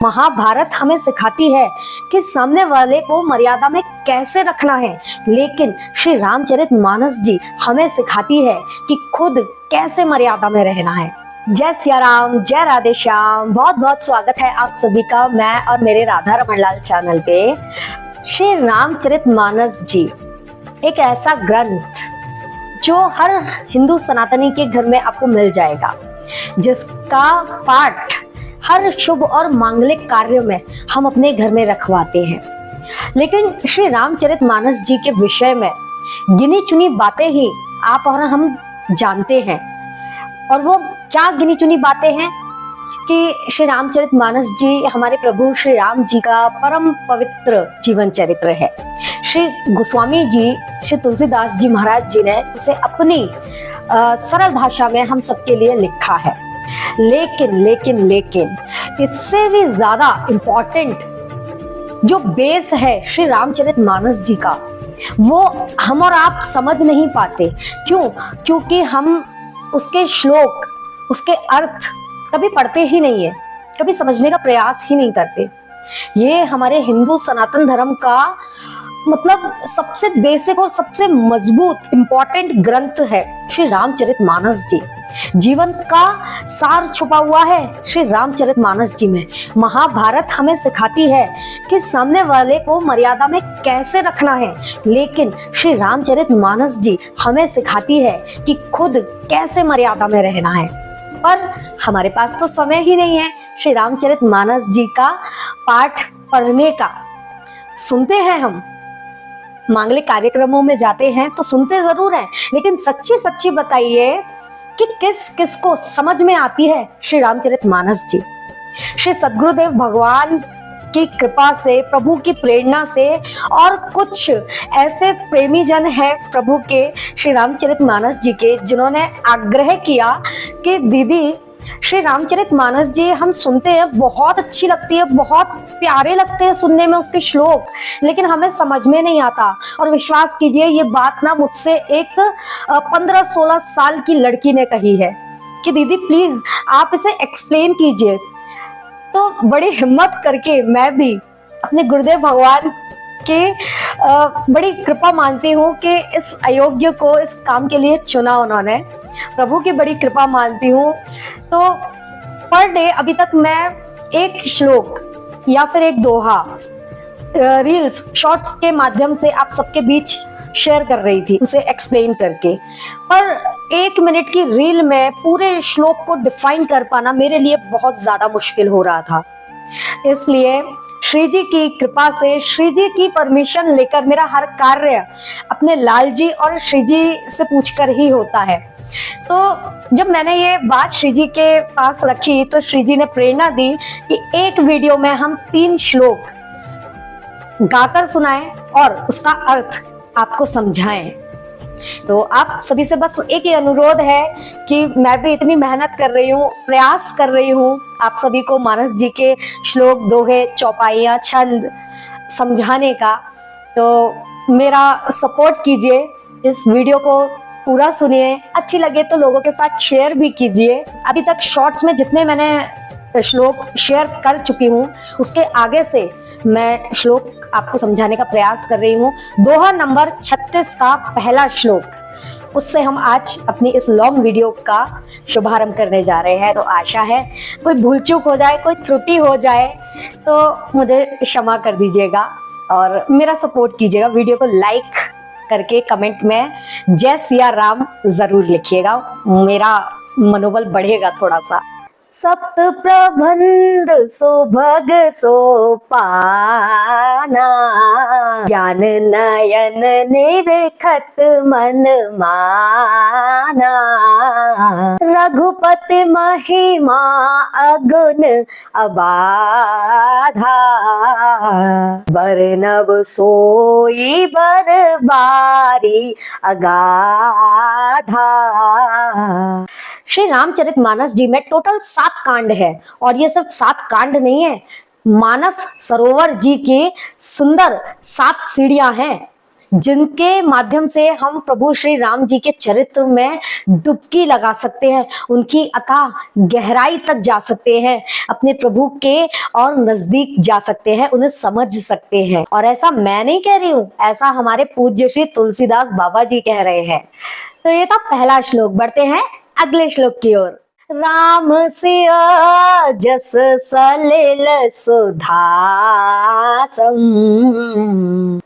महाभारत हमें सिखाती है कि सामने वाले को मर्यादा में कैसे रखना है, लेकिन श्री रामचरितमानस जी हमें सिखाती है कि खुद कैसे मर्यादा में रहना है। जय सिया राम, जय राधे श्याम। बहुत बहुत स्वागत है आप सभी का मैं और मेरे राधा रमन लाल चैनल पे। श्री रामचरितमानस जी एक ऐसा ग्रंथ जो हर हिंदू सनातनी के घर में आपको मिल जाएगा, जिसका पाठ हर शुभ और मांगलिक कार्य में हम अपने घर में रखवाते हैं। लेकिन श्री रामचरितमानस जी के विषय में गिनी चुनी बातें ही आप और हम जानते हैं। और वो क्या गिनी चुनी बातें हैं कि श्री रामचरितमानस जी हमारे प्रभु श्री राम जी का परम पवित्र जीवन चरित्र है। श्री गोस्वामी जी, श्री तुलसीदास जी महाराज जी ने इसे अपनी सरल भाषा में हम सबके लिए लिखा है। लेकिन इससे भी ज्यादा इम्पोर्टेंट जो बेस है श्री रामचरितमानस जी का, वो हम और आप समझ नहीं पाते। क्यों? क्योंकि हम उसके श्लोक, उसके अर्थ कभी पढ़ते ही नहीं है, कभी समझने का प्रयास ही नहीं करते। ये हमारे हिंदू सनातन धर्म का मतलब सबसे बेसिक और सबसे मजबूत इम्पोर्टेंट ग्रंथ है श्री रामचरितमानस जी। जीवन का सार छुपा हुआ है श्री रामचरितमानस जी में। महाभारत हमें सिखाती है कि सामने वाले को मर्यादा में कैसे रखना है, लेकिन श्री रामचरितमानस जी हमें सिखाती है कि खुद कैसे मर्यादा में रहना है। पर हमारे पास तो समय ही नहीं है श्री रामचरितमानस जी का पाठ पढ़ने का। सुनते हैं, हम मांगलिक कार्यक्रमों में जाते हैं तो सुनते जरूर हैं, लेकिन सच्ची सच्ची बताइए कि किस किस को समझ में आती है श्री रामचरितमानस जी। श्री सद्गुरुदेव भगवान की कृपा से, प्रभु की प्रेरणा से और कुछ ऐसे प्रेमी जन हैं प्रभु के, श्री रामचरितमानस जी के, जिन्होंने आग्रह किया कि दीदी श्री रामचरितमानस जी हम सुनते हैं, बहुत अच्छी लगती है, बहुत प्यारे लगते हैं सुनने में उसके श्लोक, लेकिन हमें समझ में नहीं आता। और विश्वास कीजिए, ये बात ना मुझसे एक 15-16 साल की लड़की ने कही है कि दीदी प्लीज आप इसे एक्सप्लेन कीजिए। तो बड़ी हिम्मत करके मैं भी अपने गुरुदेव भगवान के बड़ी कृपा मानती हूँ कि इस अयोग्य को इस काम के लिए चुना उन्होंने। प्रभु की बड़ी कृपा मानती हूँ। तो पर डे अभी तक मैं एक श्लोक या फिर एक दोहा रील्स शॉर्ट्स के माध्यम से आप सबके बीच शेयर कर रही थी, उसे एक्सप्लेन करके। पर 1 मिनट की रील में पूरे श्लोक को डिफाइन कर पाना मेरे लिए बहुत ज्यादा मुश्किल हो रहा था। इसलिए श्री जी की कृपा से, श्री जी की परमिशन लेकर मेरा हर कार्य अपने लाल जी और श्री जी से पूछकर ही होता है। तो जब मैंने ये बात श्री जी के पास रखी तो श्री जी ने प्रेरणा दी कि एक वीडियो में हम 3 श्लोक गाकर सुनाएं और उसका अर्थ आपको समझाएं। तो आप सभी से बस एक ही अनुरोध है कि मैं भी इतनी मेहनत कर रही हूँ, प्रयास कर रही हूँ आप सभी को मानस जी के श्लोक, दोहे, चौपाइयाँ, छंद समझाने का। तो मेरा सपोर्ट कीजिए, इस वीडियो को पूरा सुनिए, अच्छी लगे तो लोगों के साथ शेयर भी कीजिए। अभी तक शॉर्ट्स में जितने मैंने श्लोक शेयर कर चुकी हूँ, उसके आगे से मैं श्लोक आपको समझाने का प्रयास कर रही हूँ। दोहा नंबर 36 का पहला श्लोक, उससे हम आज अपनी इस लॉन्ग वीडियो का शुभारंभ करने जा रहे हैं। तो आशा है कोई भूल चूक हो जाए, कोई त्रुटि हो जाए तो मुझे क्षमा कर दीजिएगा और मेरा सपोर्ट कीजिएगा। वीडियो को लाइक करके कमेंट में जय सिया राम जरूर लिखिएगा, मेरा मनोबल बढ़ेगा थोड़ा सा। सप्त प्रबंध सुभग सोपाना, ज्ञान नयन निरखत मन माना, रघुपति महिमा अगुन अबाधा, बरनब सोई बरबारी अगाधा। श्री रामचरितमानस जी में टोटल 7 कांड है और ये सिर्फ 7 कांड नहीं है, मानस सरोवर जी की सुंदर 7 सीढ़ियां हैं जिनके माध्यम से हम प्रभु श्री राम जी के चरित्र में डुबकी लगा सकते हैं, उनकी अथाह गहराई तक जा सकते हैं, अपने प्रभु के और नजदीक जा सकते हैं, उन्हें समझ सकते हैं। और ऐसा मैं नहीं कह रही हूँ, ऐसा हमारे पूज्य श्री तुलसीदास बाबा जी कह रहे हैं। तो ये था पहला श्लोक। बढ़ते हैं अगले श्लोक की ओर। राम सिया जस सलिल सुधासम,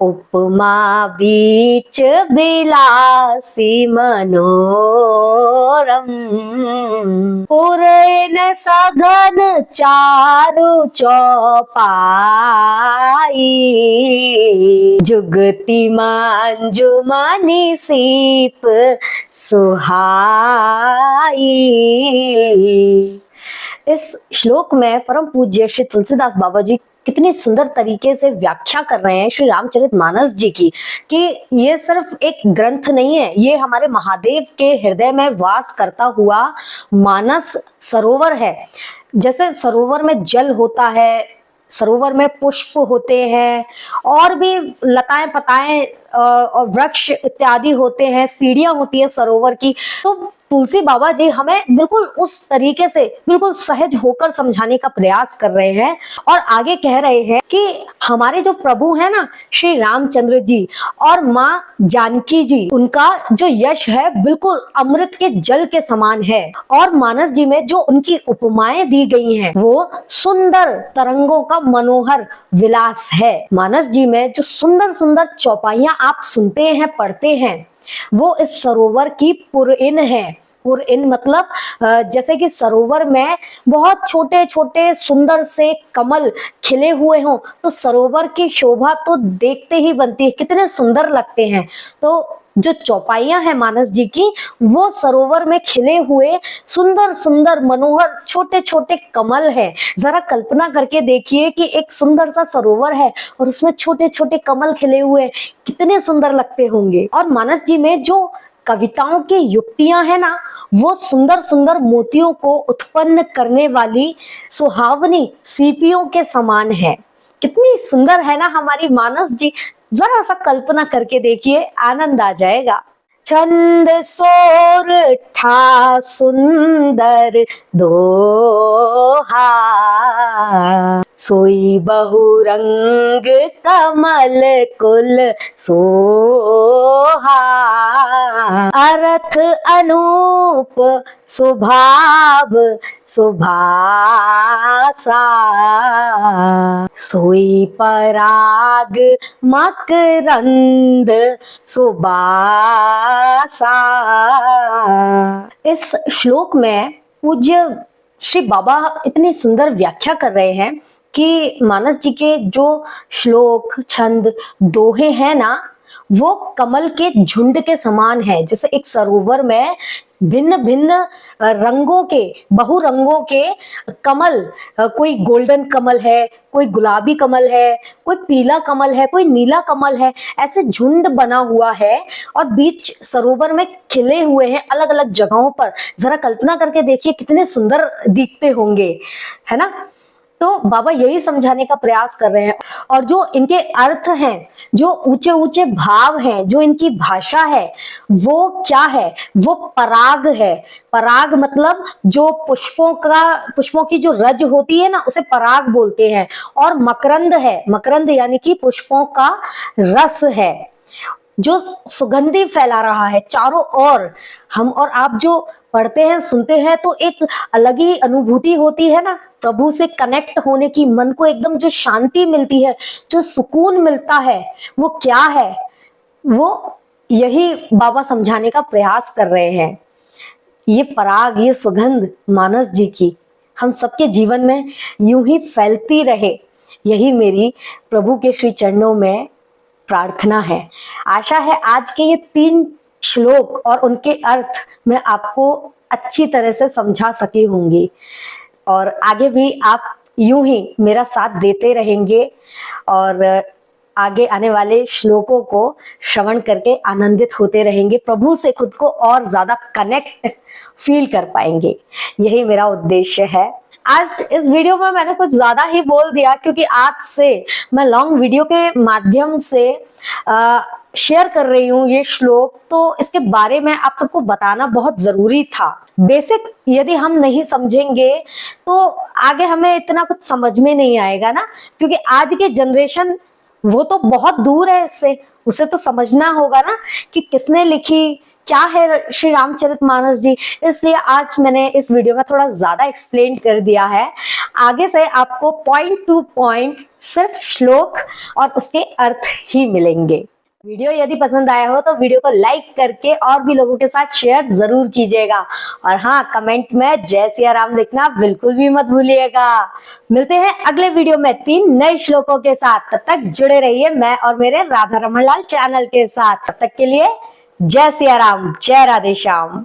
उपमा बीच बिलासी मनोरम, पुरैन सघन चारु चौपाई, जुगति मंजुमनि सीप सुहाई। इस श्लोक में परम पूज्य श्री तुलसीदास बाबा जी कितनी सुंदर तरीके से व्याख्या कर रहे हैं श्री रामचरितमानस जी की, कि ये सिर्फ एक ग्रंथ नहीं है, ये हमारे महादेव के हृदय में वास करता हुआ मानस सरोवर है। जैसे सरोवर में जल होता है, सरोवर में पुष्प होते हैं, और भी लताएं पताएं और वृक्ष इत्यादि होते हैं, सीढ़ियां होती है सरोवर की। तो तुलसी बाबा जी हमें बिल्कुल उस तरीके से बिल्कुल सहज होकर समझाने का प्रयास कर रहे हैं, और आगे कह रहे हैं कि हमारे जो प्रभु है ना श्री रामचंद्र जी और माँ जानकी जी, उनका जो यश है बिल्कुल अमृत के जल के समान है। और मानस जी में जो उनकी उपमाएं दी गई हैं वो सुंदर तरंगों का मनोहर विलास है। मानस जी में जो सुंदर सुंदर चौपाइयां आप सुनते हैं, पढ़ते हैं, वो इस सरोवर की पुरइन है। पुरइन मतलब जैसे कि सरोवर में बहुत छोटे छोटे सुंदर से कमल खिले हुए हों, तो सरोवर की शोभा तो देखते ही बनती है, कितने सुंदर लगते हैं। तो जो चौपाइयां हैं मानस जी की, वो सरोवर में खिले हुए सुंदर सुंदर मनोहर छोटे छोटे कमल है। जरा कल्पना करके देखिए कि एक सुंदर सा सरोवर है और उसमें छोटे छोटे कमल खिले हुए, कितने सुंदर लगते होंगे। और मानस जी में जो कविताओं की युक्तियां है ना, वो सुंदर सुंदर मोतियों को उत्पन्न करने वाली सुहावनी सीपियों के समान है। कितनी सुंदर है ना हमारी मानस जी, जरा सा कल्पना करके देखिए, आनंद आ जाएगा। छंद सोरठा सुंदर दोहा, सोई बहुरंग कमल कुल सोहा, अर्थ अनूप सुभाव सुभासा, सोई पराग मकरंद सुबासा। इस श्लोक में पूज्य श्री बाबा इतनी सुंदर व्याख्या कर रहे हैं कि मानस जी के जो श्लोक, छंद, दोहे हैं ना, वो कमल के झुंड के समान है। जैसे एक सरोवर में भिन्न भिन्न रंगों के, बहुरंगों के कमल, कोई गोल्डन कमल है, कोई गुलाबी कमल है, कोई पीला कमल है, कोई नीला कमल है, ऐसे झुंड बना हुआ है और बीच सरोवर में खिले हुए हैं अलग अलग जगहों पर। जरा कल्पना करके देखिए कितने सुंदर दिखते होंगे, है ना। तो बाबा यही समझाने का प्रयास कर रहे हैं। और जो इनके अर्थ हैं, जो ऊंचे ऊंचे भाव हैं, जो इनकी भाषा है, वो क्या है? वो पराग है। पराग मतलब जो पुष्पों की जो रज होती है ना, उसे पराग बोलते हैं। और मकरंद है, मकरंद यानी कि पुष्पों का रस है जो सुगंधि फैला रहा है चारों ओर। हम और आप जो पढ़ते हैं, सुनते हैं, तो एक अलग ही अनुभूति होती है ना प्रभु से कनेक्ट होने की। मन को एकदम जो शांति मिलती है, जो सुकून मिलता है, वो क्या है? वो यही बाबा समझाने का प्रयास कर रहे हैं। ये पराग, ये सुगंध मानस जी की हम सबके जीवन में यूं ही फैलती रहे, यही मेरी प्रभु के श्री चरणों में प्रार्थना है। आशा है आज के ये 3 श्लोक और उनके अर्थ मैं आपको अच्छी तरह से समझा सकी होंगी, और आगे भी आप यूं ही मेरा साथ देते रहेंगे और आगे आने वाले श्लोकों को श्रवण करके आनंदित होते रहेंगे, प्रभु से खुद को और ज्यादा कनेक्ट फील कर पाएंगे। यही मेरा उद्देश्य है। आज इस वीडियो में मैंने कुछ ज्यादा ही बोल दिया, क्योंकि आज से मैं लॉन्ग वीडियो के माध्यम से शेयर कर रही हूँ ये श्लोक, तो इसके बारे में आप सबको बताना बहुत जरूरी था। बेसिक यदि हम नहीं समझेंगे तो आगे हमें इतना कुछ समझ में नहीं आएगा ना, क्योंकि आज की जनरेशन वो तो बहुत दूर है इससे, उसे तो समझना होगा ना कि किसने लिखी, क्या है श्री रामचरितमानस जी। इसलिए आज मैंने इस वीडियो में थोड़ा ज्यादा एक्सप्लेन कर दिया है। आगे से आपको पॉइंट टू पॉइंट सिर्फ श्लोक और उसके अर्थ ही मिलेंगे। वीडियो यदि पसंद आया हो तो वीडियो को लाइक करके और भी लोगों के साथ शेयर जरूर कीजिएगा, और हाँ, कमेंट में जय सिया राम लिखना बिल्कुल भी मत भूलिएगा। मिलते हैं अगले वीडियो में 3 नए श्लोकों के साथ। तब तक जुड़े रहिए मैं और मेरे राधा रमन लाल चैनल के साथ। तब तक के लिए जय सिया राम, जय राधे श्याम।